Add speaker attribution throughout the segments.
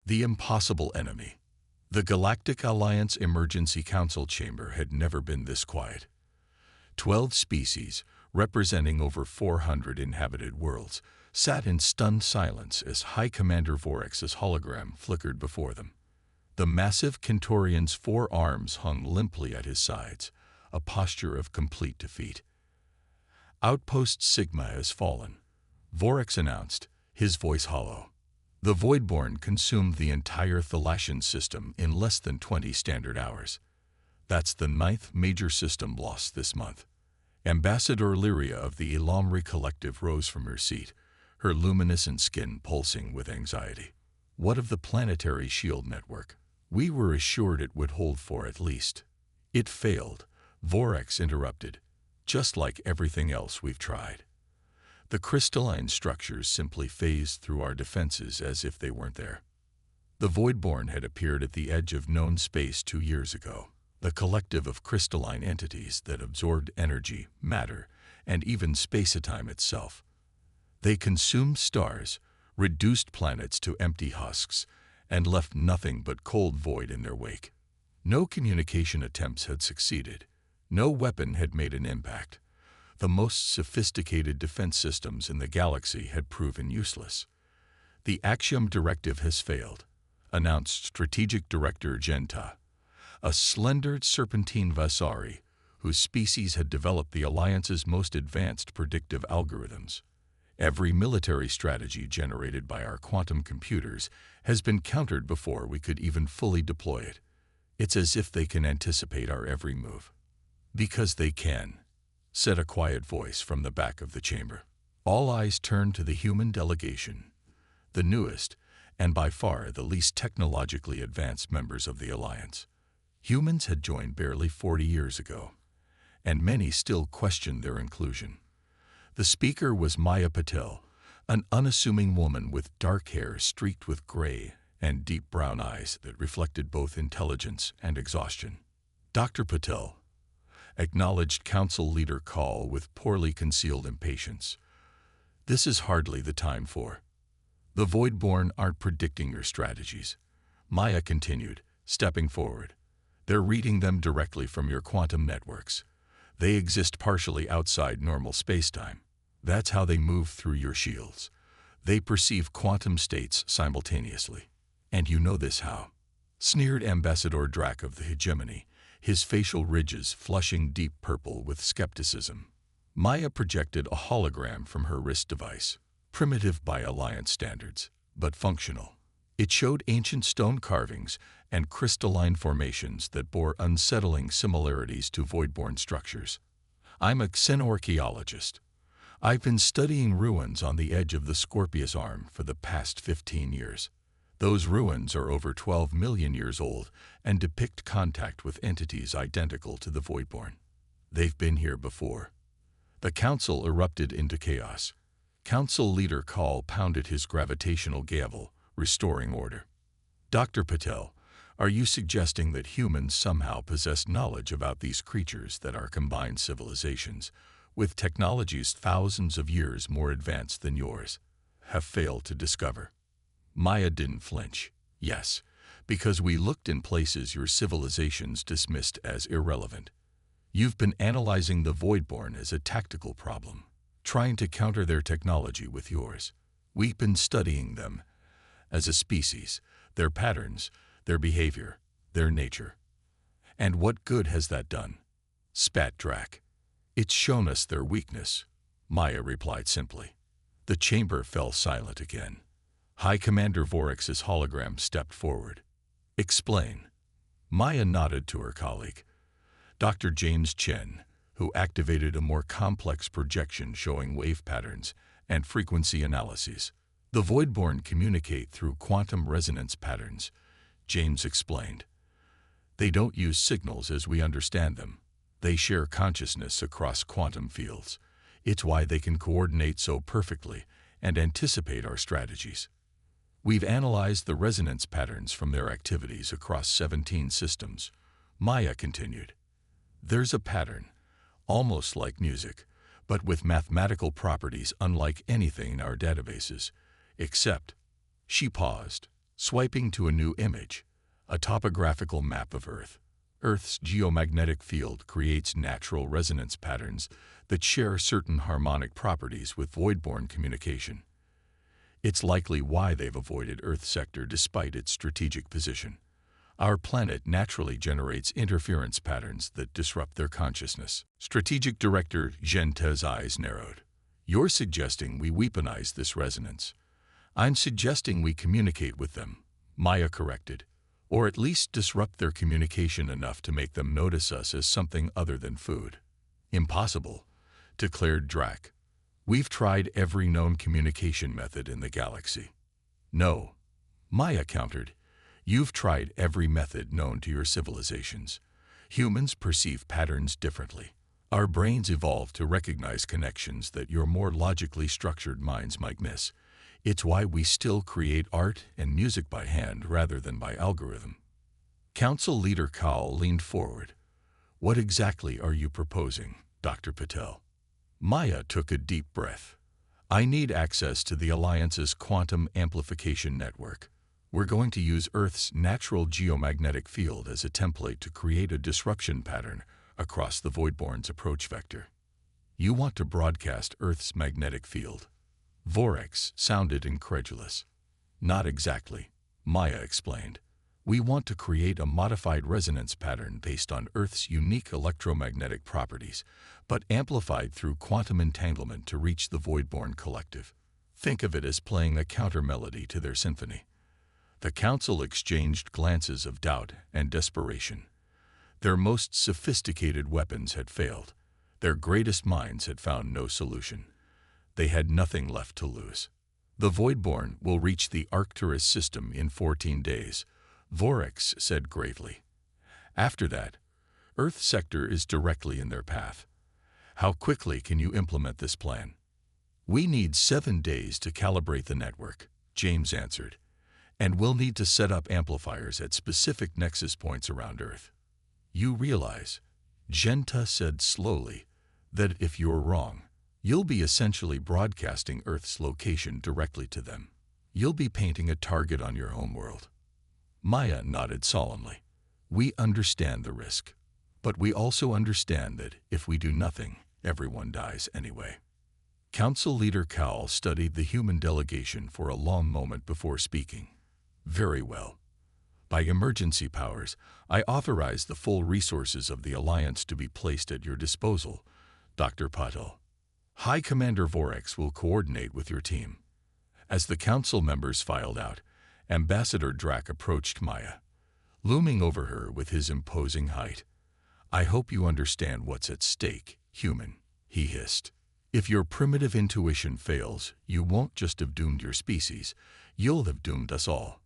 Speaker 1: The impossible enemy. The Galactic Alliance Emergency Council chamber had never been this quiet. 12 species, representing over 400 inhabited worlds, sat in stunned silence as High Commander Vorex's hologram flickered before them. The massive Kentorian's 4 arms hung limply at his sides, a posture of complete defeat. Outpost Sigma has fallen, Vorex announced, his voice hollow. The Voidborn consumed the entire Thalassian system in less than 20 standard hours. That's the 9th major system lost this month. Ambassador Lyria of the Elamri Collective rose from her seat, her luminescent skin pulsing with anxiety. What of the planetary shield network? We were assured it would hold for at least. It failed, Vorex interrupted, just like everything else we've tried. The crystalline structures simply phased through our defenses as if they weren't there. The Voidborn had appeared at the edge of known space 2 years ago, the collective of crystalline entities that absorbed energy, matter, and even space-time itself. They consumed stars, reduced planets to empty husks, and left nothing but cold void in their wake. No communication attempts had succeeded. No weapon had made an impact. The most sophisticated defense systems in the galaxy had proven useless. The Axiom Directive has failed, announced Strategic Director Genta, a slender serpentine Vasari whose species had developed the Alliance's most advanced predictive algorithms. Every military strategy generated by our quantum computers has been countered before we could even fully deploy it. It's as if they can anticipate our every move. Because they can, said a quiet voice from the back of the chamber. All eyes turned to the human delegation, the newest and by far the least technologically advanced members of the Alliance. Humans had joined barely 40 years ago, and many still questioned their inclusion. The speaker was Maya Patel, an unassuming woman with dark hair streaked with gray and deep brown eyes that reflected both intelligence and exhaustion. Dr. Patel, acknowledged Council Leader Call with poorly concealed impatience. This is hardly the time for. The Voidborn aren't predicting your strategies, Maya continued, stepping forward. They're reading them directly from your quantum networks. They exist partially outside normal spacetime. That's how they move through your shields. They perceive quantum states simultaneously. And you know this how? Sneered Ambassador Drac of the Hegemony, his facial ridges flushing deep purple with skepticism. Maya projected a hologram from her wrist device, primitive by Alliance standards, but functional. It showed ancient stone carvings and crystalline formations that bore unsettling similarities to Voidborn structures. I'm a xenorchaeologist. I've been studying ruins on the edge of the Scorpius Arm for the past 15 years. Those ruins are over 12 million years old and depict contact with entities identical to the Voidborn. They've been here before. The Council erupted into chaos. Council Leader Call pounded his gravitational gavel, restoring order. Dr. Patel, are you suggesting that humans somehow possess knowledge about these creatures that are combined civilizations, with technologies thousands of years more advanced than yours, have failed to discover? Maya didn't flinch. Yes, because we looked in places your civilizations dismissed as irrelevant. You've been analyzing the Voidborn as a tactical problem, trying to counter their technology with yours. We've been studying them as a species, their patterns, their behavior, their nature. And what good has that done? Spat Drac. It's shown us their weakness, Maya replied simply. The chamber fell silent again. High Commander Vorex's hologram stepped forward. Explain. Maya nodded to her colleague, Dr. James Chen, who activated a more complex projection showing wave patterns and frequency analyses. The Voidborn communicate through quantum resonance patterns, James explained. They don't use signals as we understand them. They share consciousness across quantum fields. It's why they can coordinate so perfectly and anticipate our strategies. We've analyzed the resonance patterns from their activities across 17 systems, Maya continued. There's a pattern, almost like music, but with mathematical properties unlike anything in our databases, except, she paused, Swiping to a new image, a topographical map of Earth. Earth's geomagnetic field creates natural resonance patterns that share certain harmonic properties with void-borne communication. It's likely why they've avoided Earth sector despite its strategic position. Our planet naturally generates interference patterns that disrupt their consciousness. Strategic Director Genta's eyes narrowed. You're suggesting we weaponize this resonance. I'm suggesting we communicate with them, Maya corrected, or at least disrupt their communication enough to make them notice us as something other than food. Impossible, declared Drac. We've tried every known communication method in the galaxy. No, Maya countered. You've tried every method known to your civilizations. Humans perceive patterns differently. Our brains evolved to recognize connections that your more logically structured minds might miss. It's why we still create art and music by hand rather than by algorithm. Council Leader Kaul leaned forward. What exactly are you proposing, Dr. Patel? Maya took a deep breath. I need access to the Alliance's quantum amplification network. We're going to use Earth's natural geomagnetic field as a template to create a disruption pattern across the Voidborn's approach vector. You want to broadcast Earth's magnetic field? Vorex sounded incredulous. Not exactly, Maya explained. We want to create a modified resonance pattern based on Earth's unique electromagnetic properties, but amplified through quantum entanglement to reach the Voidborn collective. Think of it as playing a counter-melody to their symphony. The Council exchanged glances of doubt and desperation. Their most sophisticated weapons had failed. Their greatest minds had found no solution. They had nothing left to lose. The Voidborn will reach the Arcturus system in 14 days, Vorex said gravely. After that, Earth sector is directly in their path. How quickly can you implement this plan? We need 7 days to calibrate the network, James answered, and we'll need to set up amplifiers at specific nexus points around Earth. You realize, Genta said slowly, that if you're wrong, you'll be essentially broadcasting Earth's location directly to them. You'll be painting a target on your homeworld. Maya nodded solemnly. We understand the risk, but we also understand that if we do nothing, everyone dies anyway. Council Leader Kaul studied the human delegation for a long moment before speaking. Very well. By emergency powers, I authorize the full resources of the Alliance to be placed at your disposal, Dr. Patel. High Commander Vorex will coordinate with your team. As the Council members filed out, Ambassador Drac approached Maya, looming over her with his imposing height. I hope you understand what's at stake, human, he hissed. If your primitive intuition fails, you won't just have doomed your species, you'll have doomed us all.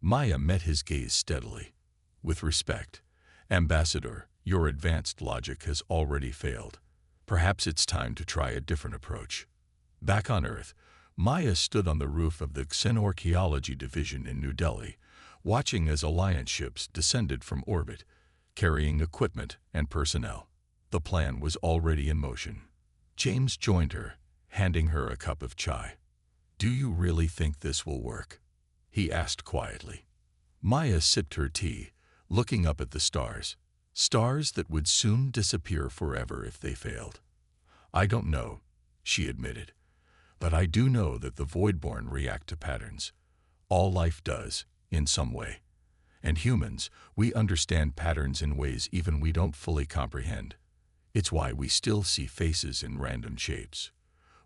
Speaker 1: Maya met his gaze steadily. With respect, Ambassador, your advanced logic has already failed. Perhaps it's time to try a different approach. Back on Earth, Maya stood on the roof of the Xenorchaeology Division in New Delhi, watching as Alliance ships descended from orbit, carrying equipment and personnel. The plan was already in motion. James joined her, handing her a cup of chai. Do you really think this will work? He asked quietly. Maya sipped her tea, looking up at the stars. Stars that would soon disappear forever if they failed. I don't know, she admitted. But I do know that the Voidborn react to patterns. All life does, in some way. And humans, we understand patterns in ways even we don't fully comprehend. It's why we still see faces in random shapes.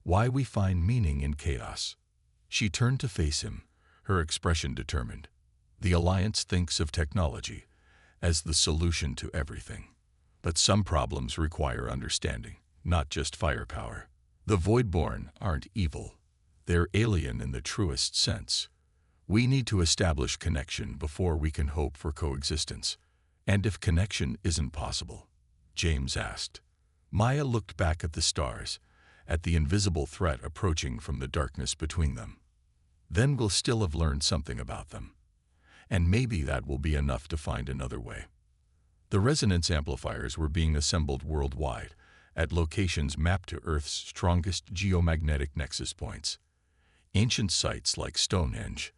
Speaker 1: Why we find meaning in chaos. She turned to face him, her expression determined. The Alliance thinks of technology as the solution to everything. But some problems require understanding, not just firepower. The Voidborn aren't evil. They're alien in the truest sense. We need to establish connection before we can hope for coexistence. And if connection isn't possible, James asked. Maya looked back at the stars, at the invisible threat approaching from the darkness between them. Then we'll still have learned something about them. And maybe that will be enough to find another way. The resonance amplifiers were being assembled worldwide, at locations mapped to Earth's strongest geomagnetic nexus points. Ancient sites like Stonehenge,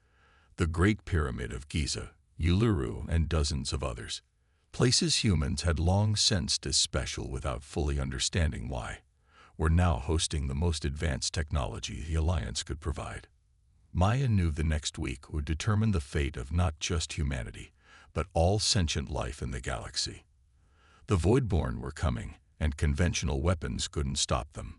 Speaker 1: the the Great Pyramid of Giza, Uluru, and dozens of others. Places humans had long sensed as special without fully understanding why, were now hosting the most advanced technology the Alliance could provide. Maya knew the next week would determine the fate of not just humanity, but all sentient life in the galaxy. The Voidborn were coming, and conventional weapons couldn't stop them.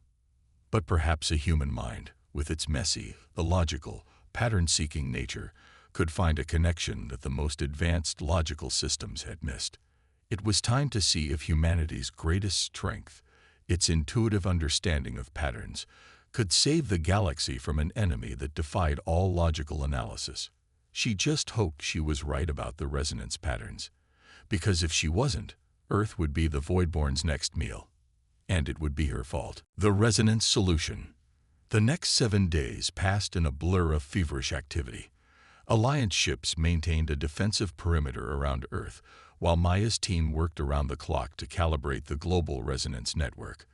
Speaker 1: But perhaps a human mind, with its messy, illogical, pattern-seeking nature, could find a connection that the most advanced logical systems had missed. It was time to see if humanity's greatest strength, its intuitive understanding of patterns, could save the galaxy from an enemy that defied all logical analysis. She just hoped she was right about the resonance patterns, because if she wasn't, Earth would be the Voidborn's next meal. And it would be her fault. The resonance solution. The next 7 days passed in a blur of feverish activity. Alliance ships maintained a defensive perimeter around Earth, while Maya's team worked around the clock to calibrate the global resonance network.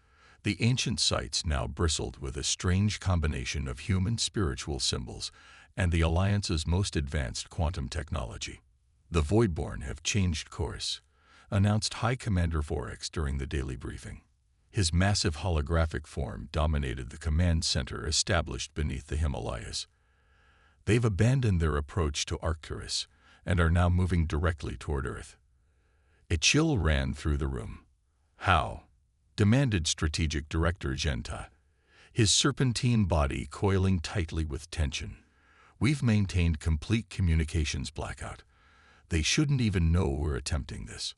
Speaker 1: The ancient sites now bristled with a strange combination of human spiritual symbols and the Alliance's most advanced quantum technology. The Voidborn have changed course, announced High Commander Vorex during the daily briefing. His massive holographic form dominated the command center established beneath the Himalayas. They've abandoned their approach to Arcturus and are now moving directly toward Earth. A chill ran through the room. "How?" demanded Strategic Director Genta, his serpentine body coiling tightly with tension. "We've maintained complete communications blackout. They shouldn't even know we're attempting this."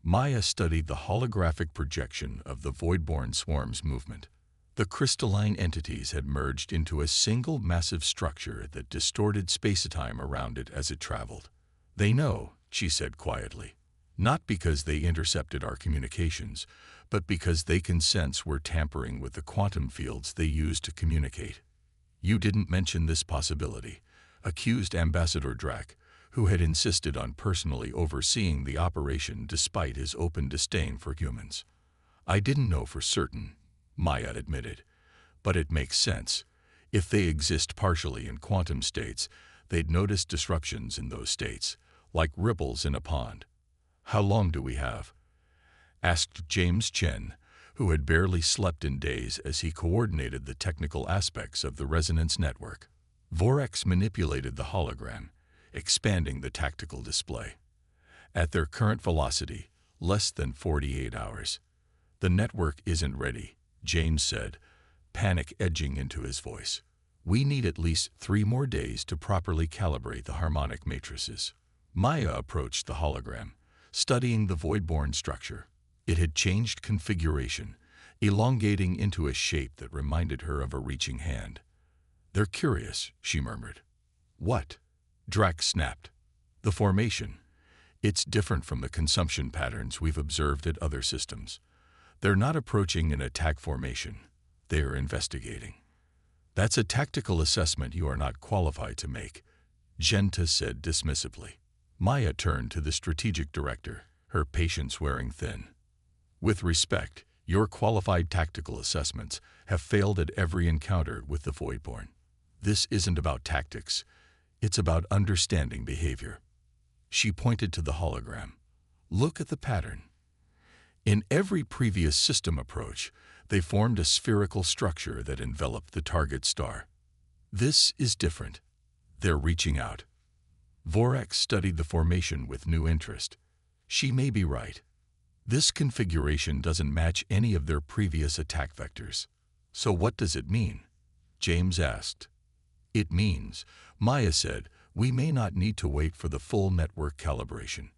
Speaker 1: Maya studied the holographic projection of the Voidborn swarm's movement. The crystalline entities had merged into a single massive structure that distorted space-time around it as it traveled. "They know," she said quietly. "Not because they intercepted our communications, but because they can sense we're tampering with the quantum fields they use to communicate." "You didn't mention this possibility," accused Ambassador Drac, who had insisted on personally overseeing the operation despite his open disdain for humans. "I didn't know for certain," Maya admitted, "but it makes sense. If they exist partially in quantum states, they'd notice disruptions in those states, like ripples in a pond." "How long do we have?" asked James Chen, who had barely slept in days as he coordinated the technical aspects of the resonance network. Vorex manipulated the hologram, expanding the tactical display. "At their current velocity, less than 48 hours. The network isn't ready," James said, panic edging into his voice. "We need at least 3 more days to properly calibrate the harmonic matrices." Maya approached the hologram, studying the Voidborn structure. It had changed configuration, elongating into a shape that reminded her of a reaching hand. "They're curious," she murmured. "What?" Drax snapped. "The formation. It's different from the consumption patterns we've observed at other systems. They're not approaching an attack formation. They are investigating." "That's a tactical assessment you are not qualified to make," Genta said dismissively. Maya turned to the strategic director, her patience wearing thin. "With respect, your qualified tactical assessments have failed at every encounter with the Voidborn. This isn't about tactics. It's about understanding behavior." She pointed to the hologram. "Look at the pattern. In every previous system approach, they formed a spherical structure that enveloped the target star. This is different. They're reaching out." Vorex studied the formation with new interest. "She may be right. This configuration doesn't match any of their previous attack vectors." "So what does it mean?" James asked. "It means," Maya said, "we may not need to wait for the full network calibration.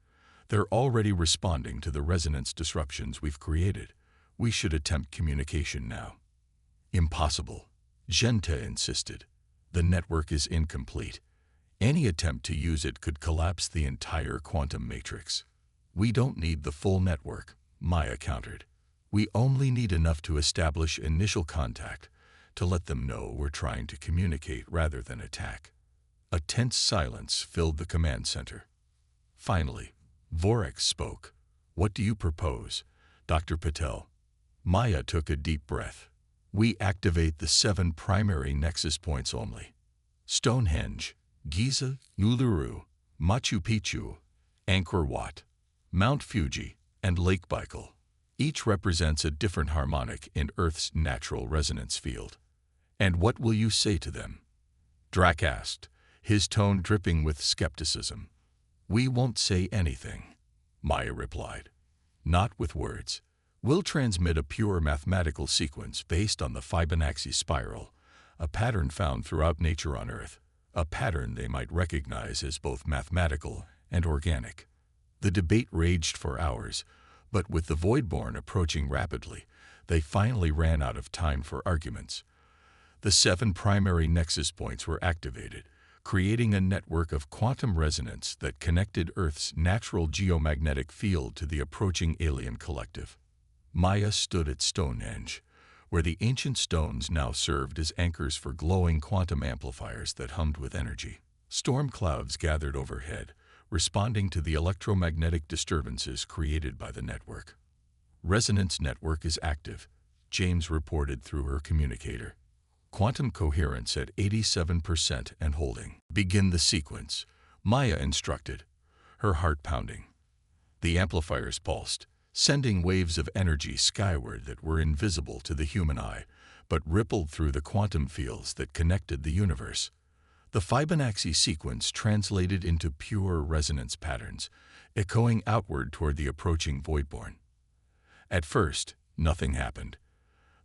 Speaker 1: They're already responding to the resonance disruptions we've created. We should attempt communication now." "Impossible," Genta insisted. "The network is incomplete. Any attempt to use it could collapse the entire quantum matrix." "We don't need the full network," Maya countered. "We only need enough to establish initial contact, to let them know we're trying to communicate rather than attack." A tense silence filled the command center. Finally, Vorex spoke. "What do you propose, Dr. Patel?" Maya took a deep breath. "We activate the 7 primary nexus points only." "Stonehenge," Giza, Uluru, Machu Picchu, Angkor Wat, Mount Fuji, and Lake Baikal. Each represents a different harmonic in Earth's natural resonance field. And what will you say to them? Drac asked, his tone dripping with skepticism. We won't say anything, Maya replied. Not with words. We'll transmit a pure mathematical sequence based on the Fibonacci spiral, a pattern found throughout nature on Earth, a pattern they might recognize as both mathematical and organic. The debate raged for hours, but with the Voidborn approaching rapidly, they finally ran out of time for arguments. The 7 primary nexus points were activated, creating a network of quantum resonance that connected Earth's natural geomagnetic field to the approaching alien collective. Maya stood at Stonehenge, where the ancient stones now served as anchors for glowing quantum amplifiers that hummed with energy. Storm clouds gathered overhead, responding to the electromagnetic disturbances created by the network. Resonance network is active, James reported through her communicator. Quantum coherence at 87% and holding. Begin the sequence, Maya instructed, her heart pounding. The amplifiers pulsed, sending waves of energy skyward that were invisible to the human eye, but rippled through the quantum fields that connected the universe. The Fibonacci sequence translated into pure resonance patterns, echoing outward toward the approaching Voidborn. At first, nothing happened.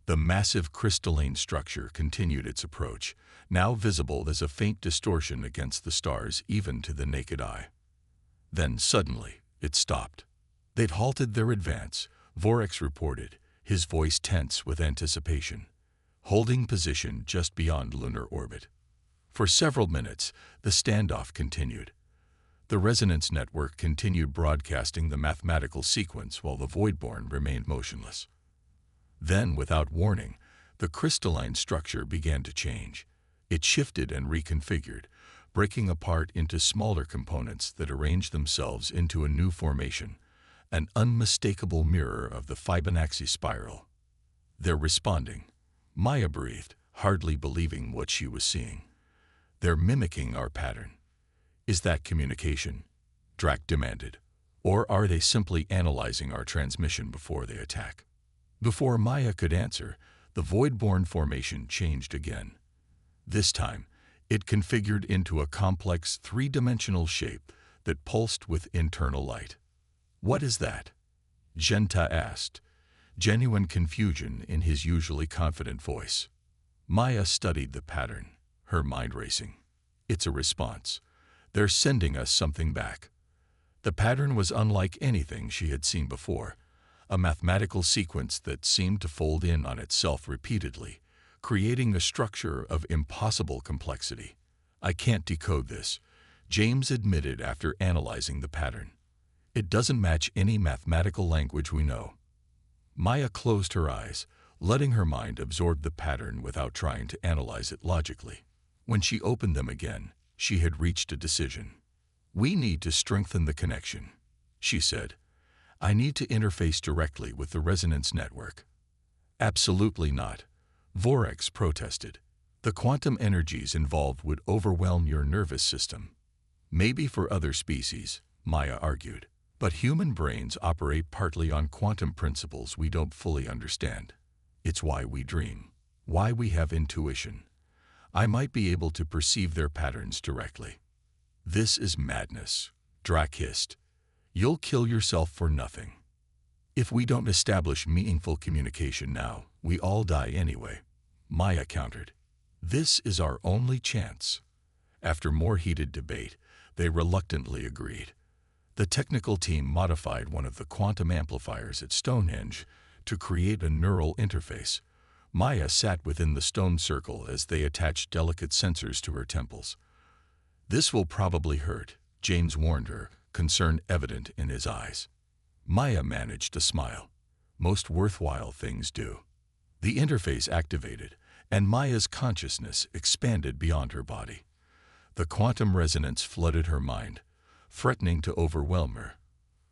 Speaker 1: The massive crystalline structure continued its approach, now visible as a faint distortion against the stars even to the naked eye. Then suddenly, it stopped. They'd halted their advance, Vorex reported, his voice tense with anticipation, holding position just beyond lunar orbit. For several minutes, the standoff continued. The resonance network continued broadcasting the mathematical sequence while the Voidborn remained motionless. Then, without warning, the crystalline structure began to change. It shifted and reconfigured, breaking apart into smaller components that arranged themselves into a new formation, an unmistakable mirror of the Fibonacci spiral. They're responding, Maya breathed, hardly believing what she was seeing. They're mimicking our pattern. Is that communication? Drac demanded. Or are they simply analyzing our transmission before they attack? Before Maya could answer, the Voidborn formation changed again. This time, it configured into a complex three-dimensional shape that pulsed with internal light. What is that? Genta asked, genuine confusion in his usually confident voice. Maya studied the pattern, her mind racing. It's a response. They're sending us something back. The pattern was unlike anything she had seen before, a mathematical sequence that seemed to fold in on itself repeatedly, creating a structure of impossible complexity. I can't decode this, James admitted after analyzing the pattern. It doesn't match any mathematical language we know. Maya closed her eyes, letting her mind absorb the pattern without trying to analyze it logically. When she opened them again, she had reached a decision. We need to strengthen the connection, she said. I need to interface directly with the resonance network. Absolutely not, Vorex protested. The quantum energies involved would overwhelm your nervous system. Maybe for other species, Maya argued, but human brains operate partly on quantum principles we don't fully understand. It's why we dream, why we have intuition. I might be able to perceive their patterns directly. This is madness, Drac hissed. You'll kill yourself for nothing. If we don't establish meaningful communication now, we all die anyway, Maya countered. This is our only chance. After more heated debate, they reluctantly agreed. The technical team modified one of the quantum amplifiers at Stonehenge to create a neural interface. Maya sat within the stone circle as they attached delicate sensors to her temples. This will probably hurt, James warned her, concern evident in his eyes. Maya managed to smile. Most worthwhile things do. The interface activated, and Maya's consciousness expanded beyond her body. The quantum resonance flooded her mind, threatening to overwhelm her.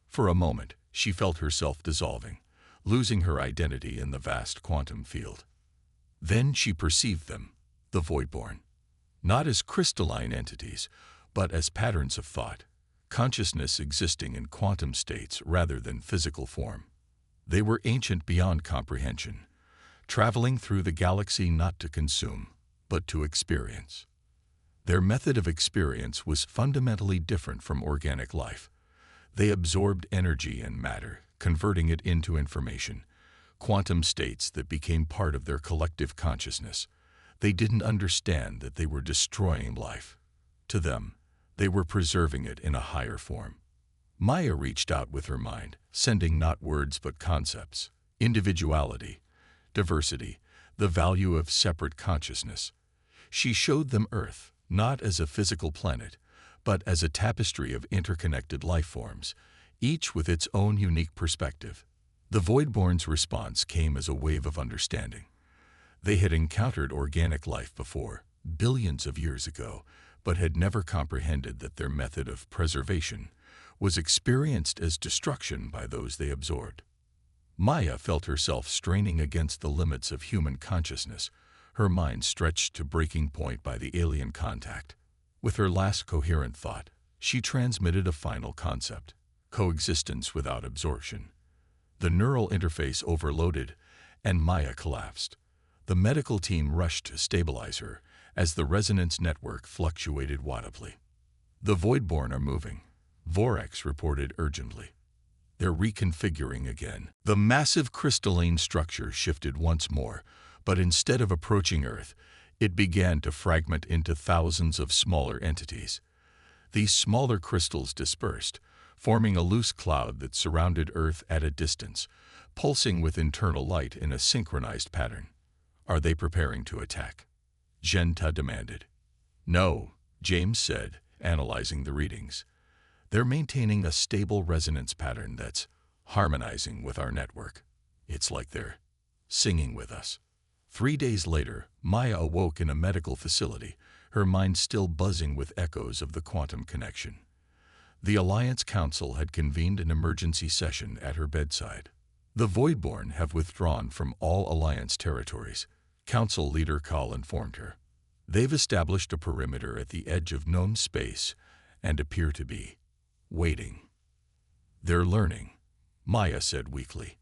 Speaker 1: For a moment, she felt herself dissolving, losing her identity in the vast quantum field. Then she perceived them, the Voidborn. not as crystalline entities, but as patterns of thought, consciousness existing in quantum states rather than physical form. They were ancient beyond comprehension, traveling through the galaxy not to consume, but to experience. Their method of experience was fundamentally different from organic life. They absorbed energy and matter, converting it into information, quantum states that became part of their collective consciousness. They didn't understand that they were destroying life. To them, they were preserving it in a higher form. Maya reached out with her mind, sending not words but concepts, individuality, diversity, the value of separate consciousness. She showed them Earth, not as a physical planet, but as a tapestry of interconnected life forms, each with its own unique perspective. The Voidborn's response came as a wave of understanding. They had encountered organic life before, billions of years ago, but had never comprehended that their method of preservation was experienced as destruction by those they absorbed. Maya felt herself straining against the limits of human consciousness, her mind stretched to breaking point by the alien contact. With her last coherent thought, she transmitted a final concept: coexistence without absorption. The neural interface overloaded, and Maya collapsed. The medical team rushed to stabilize her as the resonance network fluctuated wildly. "The Voidborn are moving," Vorex reported urgently. "They're reconfiguring again." The massive crystalline structure shifted once more, but instead of approaching Earth, it began to fragment into thousands of smaller entities. These smaller crystals dispersed, forming a loose cloud that surrounded Earth at a distance, pulsing with internal light in a synchronized pattern. "Are they preparing to attack?" Genta demanded. "No," James said, analyzing the readings. "They're maintaining a stable resonance pattern that's harmonizing with our network. It's like they're singing with us." 3 days later, Maya awoke in a medical facility, her mind still buzzing with echoes of the quantum connection. The Alliance Council had convened an emergency session at her bedside. "The Voidborn have withdrawn from all Alliance territories," Council leader Kahl informed her. "They've established a perimeter at the edge of known space and appear to be waiting." "They're learning," Maya said weakly.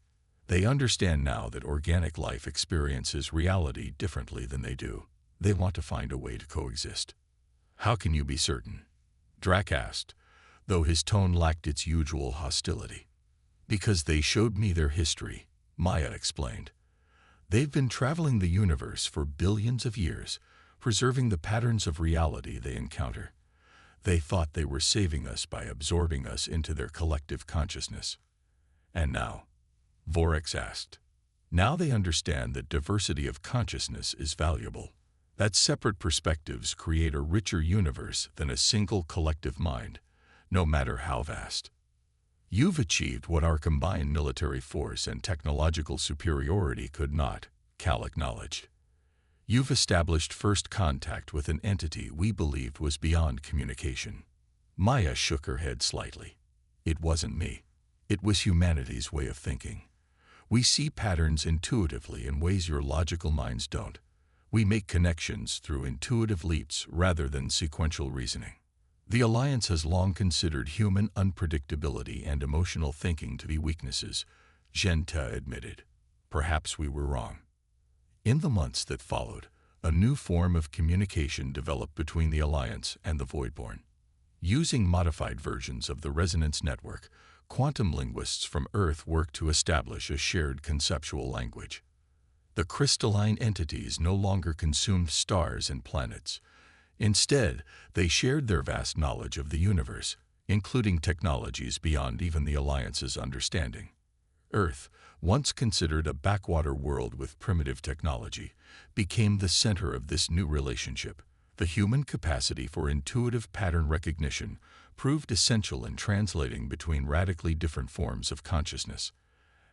Speaker 1: "They understand now that organic life experiences reality differently than they do. They want to find a way to coexist." "How can you be certain?" Drac asked, though his tone lacked its usual hostility. "Because they showed me their history," Maya explained. "They've been traveling the universe for billions of years, preserving the patterns of reality they encounter. They thought they were saving us by absorbing us into their collective consciousness. And now?" Vorex asked. "Now they understand that diversity of consciousness is valuable, that separate perspectives create a richer universe than a single collective mind, no matter how vast. You've achieved what our combined military force and technological superiority could not," Cal acknowledged. "You've established first contact with an entity we believed was beyond communication." Maya shook her head slightly. "It wasn't me. It was humanity's way of thinking. We see patterns intuitively in ways your logical minds don't. We make connections through intuitive leaps rather than sequential reasoning. The Alliance has long considered human unpredictability and emotional thinking to be weaknesses," Genta admitted. "Perhaps we were wrong." In the months that followed, a new form of communication developed between the Alliance and the Voidborn. Using modified versions of the resonance network, quantum linguists from Earth worked to establish a shared conceptual language. The crystalline entities no longer consumed stars and planets. Instead, they shared their vast knowledge of the universe, including technologies beyond even the Alliance's understanding. Earth, once considered a backwater world with primitive technology, became the center of this new relationship. The human capacity for intuitive pattern recognition proved essential in translating between radically different forms of consciousness.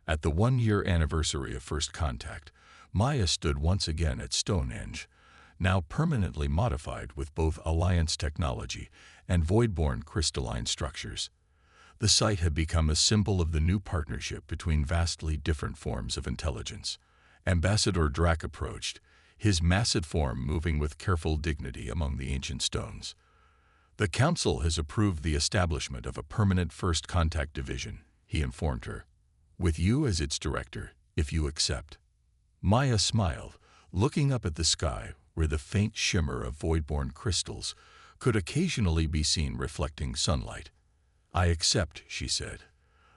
Speaker 1: At the 1-year anniversary of first contact, Maya stood once again at Stonehenge, now permanently modified with both Alliance technology and Voidborn crystalline structures. The site had become a symbol of the new partnership between vastly different forms of intelligence. Ambassador Drac approached, his massive form moving with careful dignity among the ancient stones. "The Council has approved the establishment of a permanent First Contact Division," he informed her, "with you as its director, if you accept." Maya smiled, looking up at the sky where the faint shimmer of void-born crystals could occasionally be seen reflecting sunlight. "I accept," she said,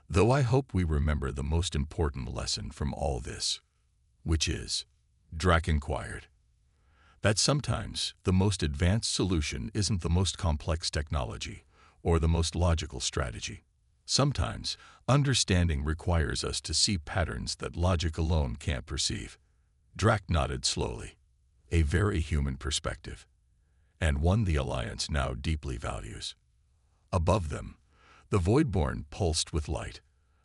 Speaker 1: "though I hope we remember the most important lesson from all this." "Which is?" Drac inquired. "That sometimes the most advanced solution isn't the most complex technology or the most logical strategy. Sometimes understanding requires us to see patterns that logic alone can't perceive." Drac nodded slowly. "A very human perspective, and one the Alliance now deeply values." Above them, the Voidborn pulsed with light,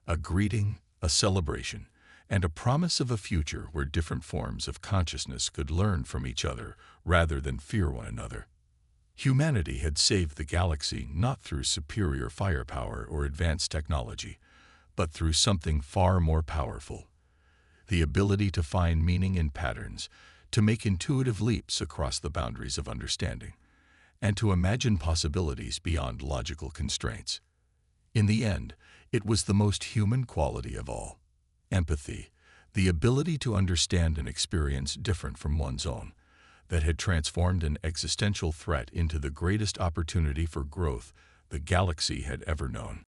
Speaker 1: a greeting, a celebration, and a promise of a future where different forms of consciousness could learn from each other rather than fear one another. Humanity had saved the galaxy not through superior firepower or advanced technology, but through something far more powerful: the ability to find meaning in patterns, to make intuitive leaps across the boundaries of understanding, and to imagine possibilities beyond logical constraints. In the end, it was the most human quality of all: empathy, the ability to understand an experience different from one's own, that had transformed an existential threat into the greatest opportunity for growth the galaxy had ever known.